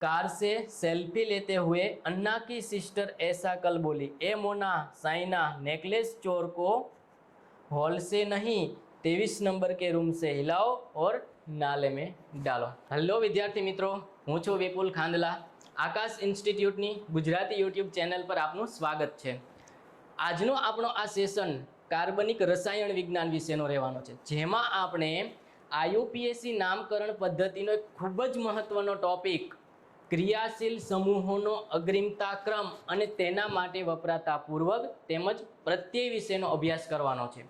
Car से selfie लेते हुए अन्ना की सिस्टर ऐसा कल बोली, ए मोना साइना नेकलेस चोर को हॉल से नहीं 23 नंबर के रूम से हिलाओ और नाले में डालो। हेलो विद्यार्थी मित्रों, હું છું વિપુલ ખાંડલા। આકાશ ઇન્સ્ટિટ્યૂટની ગુજરાતી યુટ્યુબ ચેનલ પર આપનું સ્વાગત છે। આજનો આપણો આ સેશન કાર્બનિક રસાયણ વિજ્ઞાન વિશેનો રહેવાનો છે, જેમાં આપણે આઈયુપીએસસી નામકરણ પદ્ધતિનો એક ખૂબ જ મહત્વનો ટોપિક ક્રિયાશીલ સમૂહોનો અગ્રિમતા ક્રમ અને તેના માટે વપરાતા પૂર્વક તેમજ પ્રત્યય વિશેનો અભ્યાસ કરવાનો છે।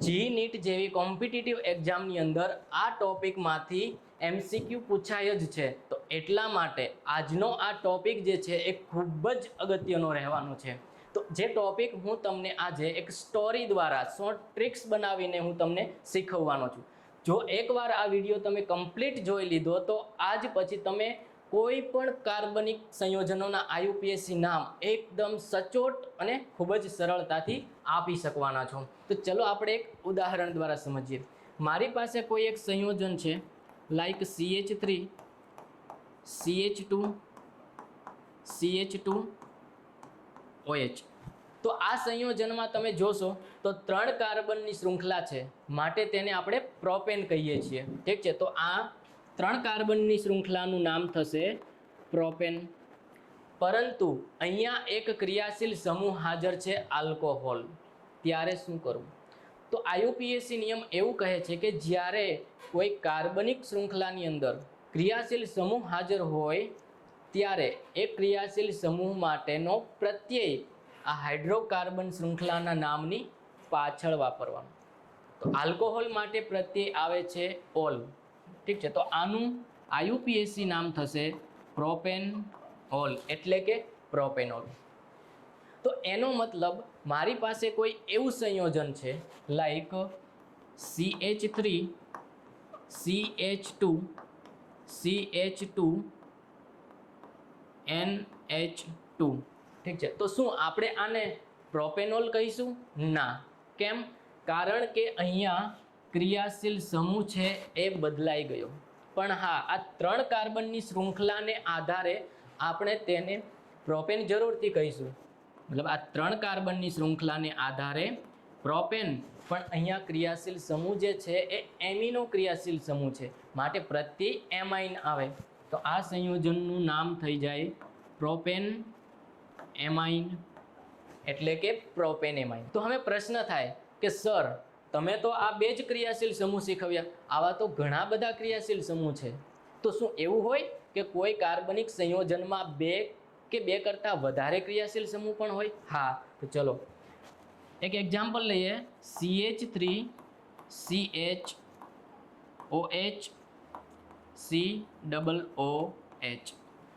જી નીટ જેવી કોમ્પિટિટિવ એક્ઝામની અંદર આ ટોપિકમાંથી એમસીક્યુ પૂછાય જ છે, તો એટલા માટે આજનો આ ટોપિક જે છે એ ખૂબ જ અગત્યનો રહેવાનો છે। તો જે ટોપિક હું તમને આજે એક સ્ટોરી દ્વારા શોર્ટ ટ્રિક્સ બનાવીને હું તમને શીખવવાનો છું। જો એકવાર આ વિડીયો તમે કમ્પ્લીટ જોઈ લીધો તો આજ પછી તમે કોઈ પણ કાર્બનિક સંયોજનોના આઈયુપીએસસી નામ એકદમ સચોટ અને ખૂબ જ સરળતાથી આપી શકવાના છો। તો ચલો આપણે એક ઉદાહરણ દ્વારા સમજીએ। મારી પાસે કોઈ એક સંયોજન છે like CH3 CH2 CH2 OH। તો આ સંયોજનમાં તમે જોશો તો 3 કાર્બનની શૃંખલા છે, માટે તેને આપણે પ્રોપેન કહીએ છીએ, ઠીક છે। તો આ 3 કાર્બનની શૃંખલાનું નામ થશે પ્રોપેન, પરંતુ અહીંયા એક ક્રિયાશીલ સમૂહ હાજર છે આલ્કોહોલ। ત્યારે શું કરવું? તો આઈયુપીએસસી નિયમ એવું કહે છે કે જ્યારે કોઈ કાર્બનિક શૃંખલાની અંદર ક્રિયાશીલ સમૂહ હાજર હોય ત્યારે એ ક્રિયાશીલ સમૂહ માટેનો પ્રત્યય આ હાઇડ્રોકાર્બન શૃંખલાના નામની પાછળ વાપરવાનો। તો આલ્કોહોલ માટે પ્રત્યય આવે છે ઓલ, ઠીક છે। તો આનું આઈયુપીએસસી નામ થશે પ્રોપેન ઓલ, એટલે કે પ્રોપેનોલ। તો એનો મતલબ મારી પાસે કોઈ એવું સંયોજન છે like CH3 CH2 CH2 NH2, ઠીક છે। તો શું આપણે આને પ્રોપેનોલ કહીશું? ના, કેમ? કારણ કે અહીંયા ક્રિયાશીલ સમૂહ છે એ બદલાઈ ગયો, પણ હા આ 3 કાર્બનની શૃંખલાને આધારે આપણે તેને પ્રોપેન જરૂરથી કહીશું। મતલબ આ 3 કાર્બનની શૃંખલાને આધારે પ્રોપેન, પણ અહીંયા ક્રિયાશીલ સમૂહ જે છે એ એમિનો ક્રિયાશીલ સમૂહ છે, માટે પ્રત્યય એમાઇન આવે। તો આ સંયોજનનું નામ થઈ જાય પ્રોપેન એમાઇન, એટલે કે પ્રોપેન એમાઇન। તો હવે પ્રશ્ન થાય કે સર તમે તો આ 2 જ ક્રિયાશીલ સમૂહ શીખવ્યા, આવા તો ઘણા બધા ક્રિયાશીલ સમૂહ છે, તો શું એવું હોય કે કોઈ કાર્બનિક સંયોજનમાં 2 કે 2 કરતાં વધારે ક્રિયાશીલ સમૂહ પણ હોય? હા, તો ચલો એક એક્ઝામ્પલ લઈએ, CH3 CH OH COOH,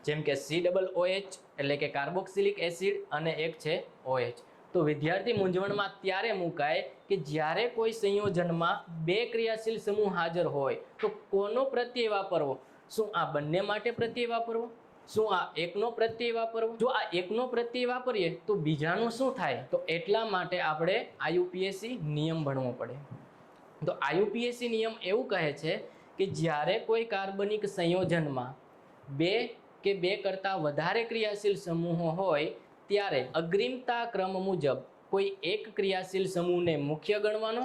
જેમ કે COOH એટલે કે કાર્બોક્સિલિક એસિડ અને એક છે OH। તો વિદ્યાર્થી મૂંઝવણમાં ત્યારે મુકાય કે જ્યારે કોઈ સંયોજનમાં 2 ક્રિયાશીલ સમૂહ હાજર હોય તો કોનો પ્રત્યય વાપરવો? શું આ બંને માટે પ્રત્યય વાપરવો? શું આ એકનો પ્રત્યય વાપરવો? જો આ એકનો પ્રત્યય વાપરીએ તો બીજાનું શું થાય? તો એટલા માટે આપણે આઈયુપીએસસી નિયમ ભણવો પડે। તો આઈયુપીએસસી નિયમ એવું કહે છે કે જ્યારે કોઈ કાર્બનિક સંયોજનમાં 2 કે 2 કરતાં વધારે ક્રિયાશીલ સમૂહો હોય ત્યારે અગ્રિમતા ક્રમ મુજબ કોઈ એક ક્રિયાશીલ સમૂહને મુખ્ય ગણવાનો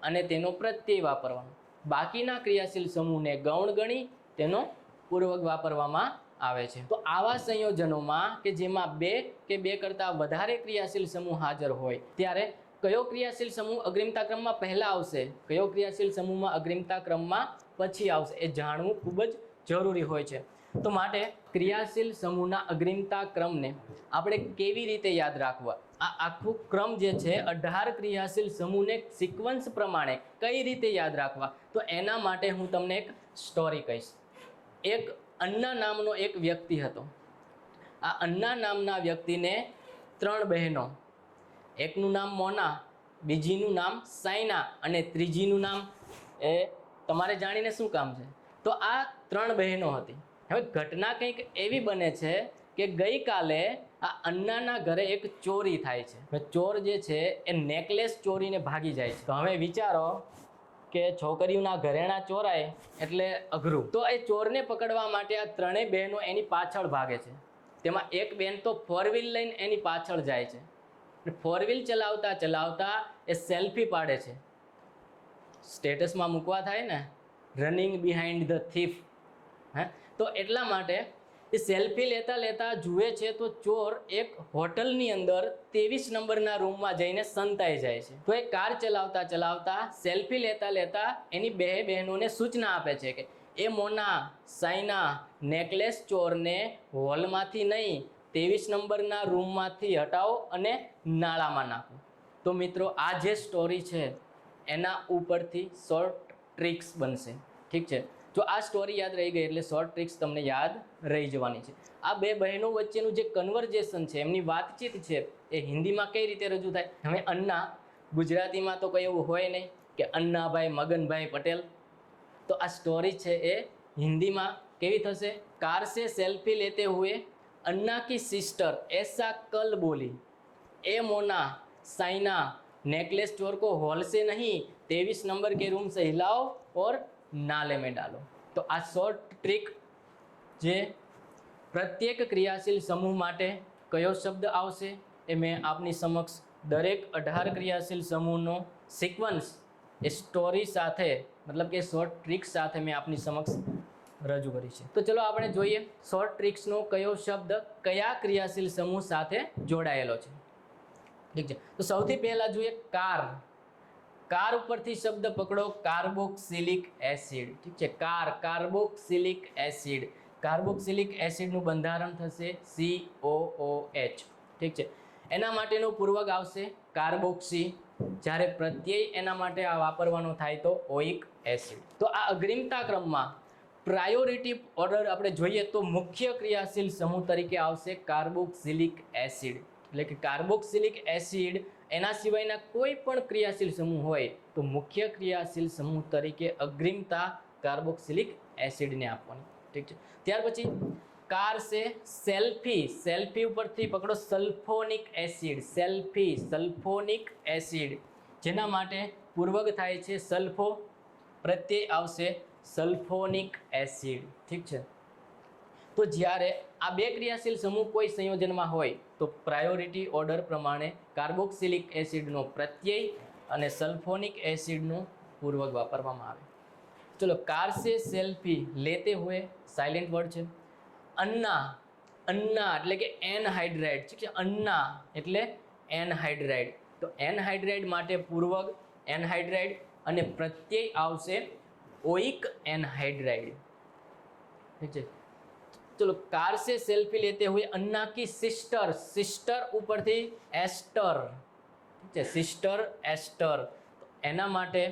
અને તેનો પ્રત્યય વાપરવાનો, બાકીના ક્રિયાશીલ સમૂહને ગૌણ ગણી તેનો પૂર્વક વાપરવામાં આવે છે। તો આવા સંયોજનોમાં કે જેમાં 2 કે 2 કરતાં વધારે ક્રિયાશીલ સમૂહ હાજર હોય ત્યારે કયો ક્રિયાશીલ સમૂહ અગ્રિમતા ક્રમમાં પહેલા આવશે, કયો ક્રિયાશીલ સમૂહમાં અગ્રિમતા ક્રમમાં પછી આવશે, એ જાણવું ખૂબ જ જરૂરી હોય છે। તો માટે ક્રિયાશીલ સમૂહના અગ્રિમતા ક્રમને આપણે કેવી રીતે યાદ રાખવા? આ આખું ક્રમ જે છે 18 ક્રિયાશીલ સમૂહને સિક્વન્સ પ્રમાણે કઈ રીતે યાદ રાખવા, તો એના માટે હું તમને એક સ્ટોરી કહીશ। એક અન્ના નામનો એક વ્યક્તિ હતો। આ અન્ના નામના વ્યક્તિને 3 બહેનો, એકનું નામ મોના, બીજીનું નામ સાઇના અને ત્રીજીનું નામ એ તમારે જાણીને શું કામ છે? તો આ 3 બહેનો હતી। હવે ઘટના કંઈક એવી બને છે કે ગઈકાલે આ અન્નાના ઘરે એક ચોરી થાય છે। ચોર જે છે એ નેકલેસ ચોરીને ભાગી જાય છે। તો હવે વિચારો કે છોકરીઓના ઘરેણા ચોરાય એટલે અઘરું. તો એ ચોરને પકડવા માટે આ ત્રણેય બહેનો એની પાછળ ભાગે છે. તેમાં એક બેન તો 4 વ્હીલ લઈને એની પાછળ જાય છે. 4 વ્હીલ ચલાવતા ચલાવતા એ સેલ્ફી પાડે છે. સ્ટેટસમાં મૂકવા થાય ને, રનિંગ બિહાઇન્ડ ધ થીફ. હે, તો એટલા માટે એ સેલ્ફી લેતા લેતા જુએ છે તો ચોર એક હોટલની અંદર 23 નંબરના રૂમમાં જઈને સંતાઈ જાય છે. તો એ કાર ચલાવતા ચલાવતા સેલ્ફી લેતા લેતા એની બે બહેનોને સૂચના આપે છે કે એ મોના સાઈના નેકલેસ ચોરને હોલમાંથી નહીં 23 નંબરના રૂમમાંથી હટાવો અને નાળામાં નાખો. તો મિત્રો આ જે સ્ટોરી છે એના ઉપરથી શોર્ટ ટ્રિક્સ બનશે. ઠીક છે, જો આ સ્ટોરી યાદ રહી ગઈ એટલે શોર્ટ ટ્રિક્સ તમને યાદ રહી જવાની છે. આ બે બહેનો વચ્ચેનું જે કન્વર્ઝેશન છે, એમની વાતચીત છે, એ હિન્દીમાં કઈ રીતે રજૂ થાય? હવે અન્ના, ગુજરાતીમાં તો કંઈ એવું હોય નહીં કે અન્નાભાઈ મગનભાઈ પટેલ. તો આ સ્ટોરી છે એ હિન્દીમાં કેવી થશે? કાર સે સેલ્ફી લેતે હુએ अन्ना की सिस्टर ऐसा कल बोली, ए मोना साइना नेकलेस चोर को हॉल से नहीं 23 नंबर के रूम से हिलाओ और नाले में डालो. तो आ शॉर्ट ट्रिक जे प्रत्येक क्रियाशील समूह माटे कयो शब्द आवशे ए मैं आपनी समक्ष दरेक 18 क्रियाशील समूहनो सीक्वन्स ए स्टोरी साथे मतलब के शॉर्ट ट्रिक साथे मैं आपनी समक्ष रजू करी है. तो चलो આપણે જોઈએ શોર્ટ ટ્રિક્સનો કયો શબ્દ કયા ક્રિયાશીલ સમૂહ સાથે જોડાયેલો છે. ઠીક છે, તો સૌથી પહેલા જોઈએ કાર. કાર ઉપરથી શબ્દ પકડો કાર્બોક્સિલિક એસિડ. ઠીક છે, કાર કાર્બોક્સિલિક એસિડ. કાર્બોક્સિલિક એસિડનું બંધારણ થશે COOH. ઠીક છે, એના માટેનું પૂર્વક આવશે કાર્બોક્સી. જ્યારે પ્રત્યય એના માટે આ વાપરવાનો થાય તો ઓઇક એસિડ. તો આ અગ્રિમતા ક્રમમાં પ્રાયોરિટી ઓર્ડર આપણે જોઈએ તો મુખ્ય ક્રિયાશીલ સમૂહ તરીકે આવશે કાર્બોક્સિલિક એસિડ. એટલે કે કાર્બોક્સિલિક એસિડ એના સિવાયના કોઈ પણ ક્રિયાશીલ સમૂહ હોય તો મુખ્ય ક્રિયાશીલ સમૂહ તરીકે અગ્રિમતા કાર્બોક્સિલિક એસિડને આપવાની. ઠીક છે, ત્યાર પછી કાર સે સેલ્ફી. સેલ્ફી ઉપરથી પકડો sulphonic acid. Selfie sulphonic acid, જેના માટે પૂર્વક થાય છે સલ્ફો, પ્રત્યય આવશે સલ્ફોનિક એસિડ. ઠીક છે, તો જ્યારે આ બે ક્રિયાશીલ સમૂહ કોઈ સંયોજનમાં હોય તો પ્રાયોરિટી ઓર્ડર પ્રમાણે કાર્બોક્સિલિક એસિડનો પ્રત્યય અને સલ્ફોનિક એસિડનું પૂર્વક વાપરવામાં આવે. ચલો, કાર સે સેલ્ફી લેતે હુએ સાયલેન્ટ વર્ડ છે. અન્ના, અન્ના એટલે કે એનહાઇડ્રાઇડ. ઠીક છે, અન્ના એટલે એનહાઇડ્રાઇડ. તો એનહાઇડ્રાઇડ માટે પૂર્વક એનહાઇડ્રાઇડ અને પ્રત્યય આવશે ઓઇક એનહાઇડ્રાઇડ. ઠીક છે, चलो कार से सेल्फी लेते हुए अन्ना की सिस्टर. सिस्टर ઉપરથી એસ્ટર. ઠીક છે, સિસ્ટર એસ્ટર. તો એના માટે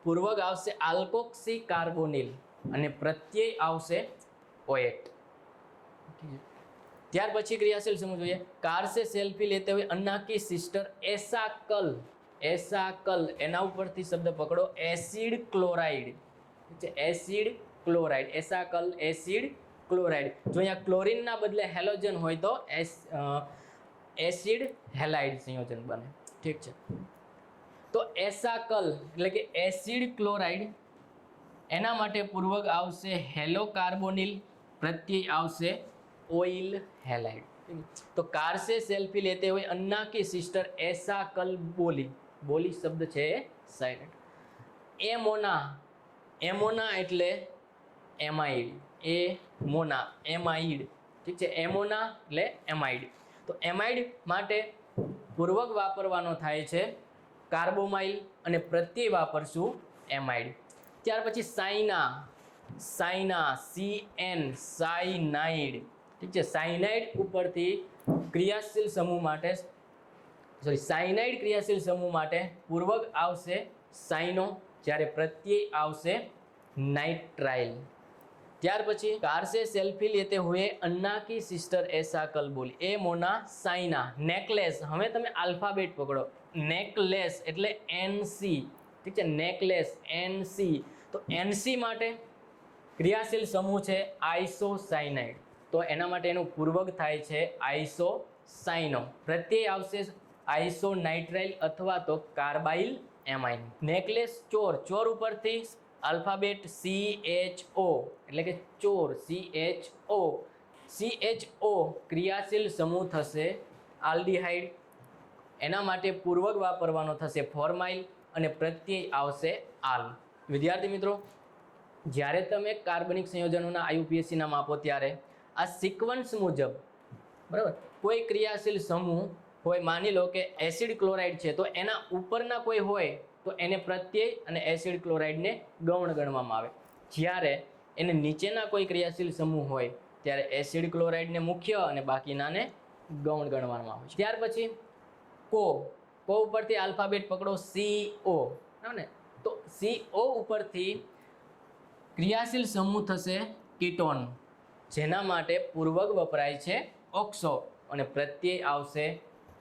પૂર્વક આવશે આલ્કોક્સી કાર્બોનિલ અને પ્રત્યય આવશે ઓએટ. ત્યાર પછી ક્રિયાશીલ સમૂહ જોઈએ. કાર સે સેલ્ફી લેતે હુए अन्ना की सिस्टर ऐसा कल. ऐसा कल એના ઉપરથી શબ્દ પકડો એસિડ ક્લોરાઇડ. Acid chloride. એસા કલ એસિડ ક્લોરાઇડ. જો અહીંયા ક્લોરીનના બદલે હેલોજન હોય તો એસિડ હેલાઇડ સંયોજન બને. ઠીક છે, તો એસા કલ એટલે કે એસિડ ક્લોરાઇડ એના માટે પૂર્વક આવશે હેલો કાર્બોનિલ, પ્રત્યય આવશે ઓઇલ હેલાઇડ. તો કાર સે સેલ્ફી લેતે हुए अन्ना की सिस्टर ऐसा कल बोली. બોલી શબ્દ છે સાયલેન્ટ. એમોના. એમોના એટલે એમાઇડ. એ મોના એમાઇડ. ઠીક છે, એમોના એટલે એમાઇડ. તો એમાઇડ માટે પૂર્વક વાપરવાનો થાય છે કાર્બોમાઇલ અને પ્રત્યય વાપરશું એમાઇડ. ત્યાર પછી સાઇના. Saina CN cyanide. ઠીક છે, સાઇનાઇડ ઉપરથી ક્રિયાશીલ સમૂહ માટે સાઇનાઇડ ક્રિયાશીલ સમૂહ માટે પૂર્વક આવશે સાઇનો, જ્યારે પ્રત્યય આવશે નાઇટ્રાઇલ. ત્યાર પછી કાર સે સેલ્ફી લેતે હુए अन्ना की सिस्टर ऐसा कल बोली. ए मोना साइना. નેકલેસ, હવે તમે આલ્ફાબેટ પકડો. નેકલેસ એટલે NC. ઠીક છે, નેકલેસ NC. તો NC માટે ક્રિયાશીલ સમૂહ છે આઇસોસાયનાઇડ. તો એના માટે એનું પૂર્વક થાય છે આઇસોસાઇનો. પ્રત્યય આવશે આઇસોનાઇટ્રાઇલ અથવા તો કાર્બાઇલ એમાઇન. નેકલેસ ચોર, ચોર ઉપરથી આલ્ફાબેટ CHO એટલે કે ચોર, CHO ક્રિયાશીલ સમૂહ થશે આલ્ડીહાઇડ. એના માટે પૂર્વક વાપરવાનો થશે ફોર્માઇલ અને પ્રત્યય આવશે આલ. વિદ્યાર્થી મિત્રો, જ્યારે તમે કાર્બનિક સંયોજનોના IUPAC નામ આપો ત્યારે આ સિક્વન્સ મુજબ, બરાબર, કોઈ ક્રિયાશીલ સમૂહ હોય, માની લો કે એસિડ ક્લોરાઇડ છે, તો એના ઉપરના કોઈ હોય તો એને પ્રત્યય અને એસિડ ક્લોરાઇડને ગૌણ ગણવામાં આવે. જ્યારે એને નીચેના કોઈ ક્રિયાશીલ સમૂહ હોય ત્યારે એસિડ ક્લોરાઇડને મુખ્ય અને બાકીનાને ગૌણ ગણવામાં આવે છે. ત્યાર પછી કો ઉપરથી આલ્ફાબેટ પકડો CO, બરાબર ને? તો CO ઉપરથી ક્રિયાશીલ સમૂહ થશે કીટોન, જેના માટે પૂર્વક વપરાય છે ઓક્સો અને પ્રત્યય આવશે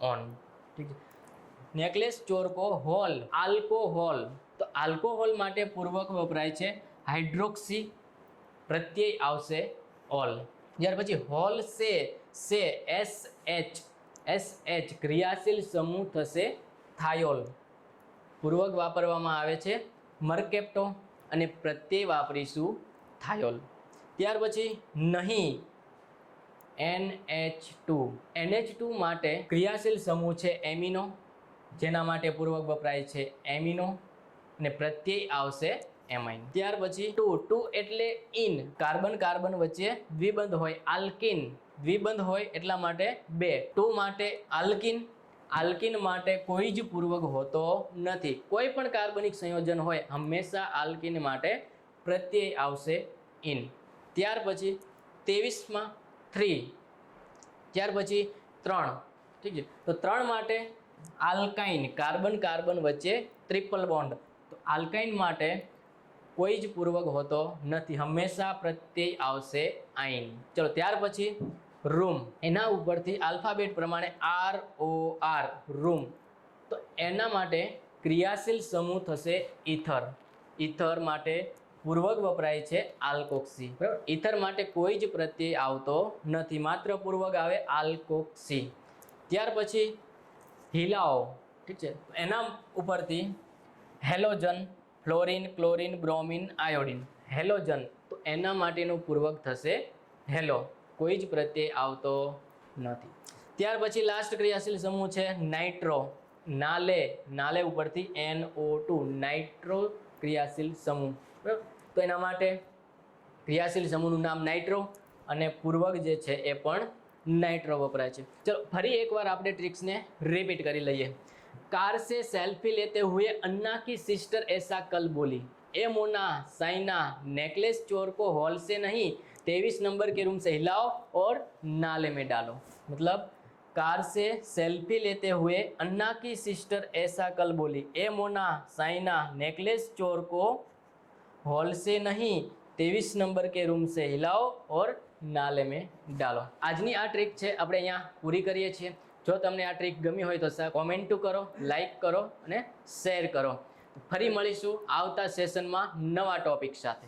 ઓન. ઠીક છે. નેકલેસ ચોરકો હોલ, આલ્કોહોલ, તો આલ્કોહોલ માટે પૂર્વક વપરાય છે હાઇડ્રોક્સી, પ્રત્યય આવશે ઓલ. ત્યાર પછી હોલ સે SH ક્રિયાશીલ સમૂહ થશે થાયોલ, પૂર્વક વાપરવામાં આવે છે મર્કેપ્ટો અને પ્રત્યય વાપરીશું થાયોલ. ત્યાર પછી નહીં, NH2 માટે ક્રિયાશીલ સમૂહ છે એમિનો, જેના માટે પૂર્વક વપરાય છે એમિનો અને પ્રત્યય આવશે એમાઇન. ત્યાર પછી ટુ એટલે ઇન, કાર્બન કાર્બન વચ્ચે દ્વિબંધ હોય, આલ્કિન દ્વિબંધ હોય એટલા માટે 2. ટુ માટે આલ્કિન, આલ્કિન માટે કોઈ જ પૂર્વક હોતો નથી. કોઈ પણ કાર્બનિક સંયોજન હોય હંમેશા આલ્કિન માટે પ્રત્યય આવશે ઇન. ત્યાર પછી 23માં 3, ત્યાર પછી 3, ઠીક છે. તો 3 માટે આલ્કાઇન, કાર્બન કાર્બન વચ્ચે ટ્રિપલ બોન્ડ, તો આલ્કાઇન માટે કોઈ જ પૂર્વક હોતો નથી, હંમેશા પ્રત્યય આવશે આઇન. ચલો ત્યાર પછી રૂમ, એના ઉપરથી આલ્ફાબેટ પ્રમાણે ROR રૂમ, તો એના માટે ક્રિયાશીલ સમૂહ થશે ઇથર. ઇથર માટે પૂર્વક વપરાય છે આલ્કોક્સી, બરાબર. ઇથર માટે કોઈ જ પ્રત્યય આવતો નથી, માત્ર પૂર્વક આવે આલ્કોક્સી. ત્યાર પછી હિલાઓ, ઠીક છે. એના ઉપરથી halogen, fluorine, chlorine, bromine, iodine, halogen, તો એના માટેનું પૂર્વક થશે હેલો, કોઈ જ પ્રત્યય આવતો નથી. ત્યાર પછી લાસ્ટ ક્રિયાશીલ સમૂહ છે નાઇટ્રો, નાલે ઉપરથી NO2, નાઇટ્રો ક્રિયાશીલ સમૂહ, બરાબર. તો એના માટે ક્રિયાશીલ સમૂહનું નામ નાઇટ્રો અને પૂર્વક જે છે એ પણ નાઇટ્રો વપરાય છે. ચલો ફરી એકવાર આપણે ટ્રિક્સને રિપીટ કરી લઈએ. कार से सेल्फी लेते हुए अन्ना की सिस्टर ऐसा कल बोली, ए मोना साइना नेकलेस चोर को हॉल से नहीं 23 नंबर के रूम से हिलाओ और नाले में डालो. मतलब कार से सेल्फी लेते हुए अन्ना की सिस्टर ऐसा कल बोली, ए मोना साइना नेकलेस चोर को हॉल से नहीं 23 नंबर के रूम से हिलाओ और नाले में डालो. આજની આ ટ્રીક છે આપણે અહીંયા પૂરી કરીએ છીએ. જો તમને આ ટ્રીક ગમી હોય તો કોમેન્ટ કરો, લાઈક કરો અને શેર કરો. ફરી મળીશું આવતા સેશનમાં નવા ટોપિક સાથે.